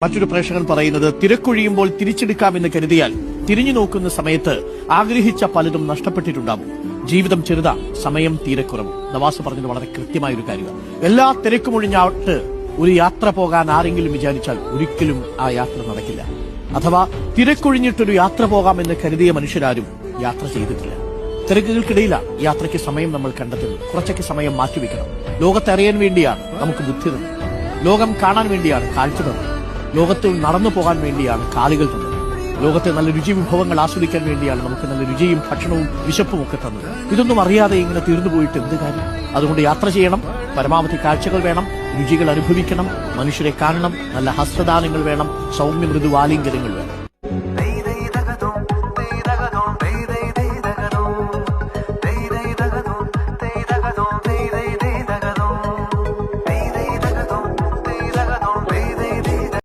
മറ്റൊരു പ്രേക്ഷകൻ പറയുന്നത്, തിരക്കൊഴിയുമ്പോൾ തിരിച്ചെടുക്കാമെന്ന് കരുതിയാൽ തിരിഞ്ഞു നോക്കുന്ന സമയത്ത് ആഗ്രഹിച്ച പലതും നഷ്ടപ്പെട്ടിട്ടുണ്ടാകും. ജീവിതം ചെറുതാ, സമയം തീരെ കുറവ്. നവാസ് പറഞ്ഞത് വളരെ കൃത്യമായ ഒരു കാര്യമാണ്. എല്ലാ തിരക്കുമൊഴിഞ്ഞാട്ട് ഒരു യാത്ര പോകാൻ ആരെങ്കിലും വിചാരിച്ചാൽ ഒരിക്കലും ആ യാത്ര നടക്കില്ല. അഥവാ തിരക്കൊഴിഞ്ഞിട്ടൊരു യാത്ര പോകാമെന്ന് കരുതിയ മനുഷ്യരാരും യാത്ര ചെയ്തിട്ടില്ല. തിരക്കുകൾക്കിടയിലാണ് യാത്രയ്ക്ക് സമയം നമ്മൾ കണ്ടെത്തുന്നത്. കുറച്ചൊക്കെ സമയം മാറ്റിവെക്കണം. ലോകത്തെ അറിയാൻ വേണ്ടിയാണ് നമുക്ക് ബുദ്ധി തന്നത്. ലോകം കാണാൻ വേണ്ടിയാണ് കാഴ്ച തന്നത്. ലോകത്തിൽ നടന്നു പോകാൻ വേണ്ടിയാണ് കാലുകൾ തന്നത്. ലോകത്തെ നല്ല രുചി വിഭവങ്ങൾ ആസ്വദിക്കാൻ വേണ്ടിയാണ് നമുക്ക് നല്ല രുചിയും ഭക്ഷണവും വിശപ്പും ഒക്കെ തന്നത്. ഇതൊന്നും അറിയാതെ ഇങ്ങനെ തീർന്നു പോയിട്ട് എന്ത് കാര്യം? അതുകൊണ്ട് യാത്ര ചെയ്യണം, പരമാവധി കാഴ്ചകൾ വേണം, രുചികൾ അനുഭവിക്കണം, മനുഷ്യരെ കാണണം, നല്ല ഹസ്തദാനങ്ങൾ വേണം, സൗമ്യ മൃദുവാലിംഗനങ്ങൾ വേണം.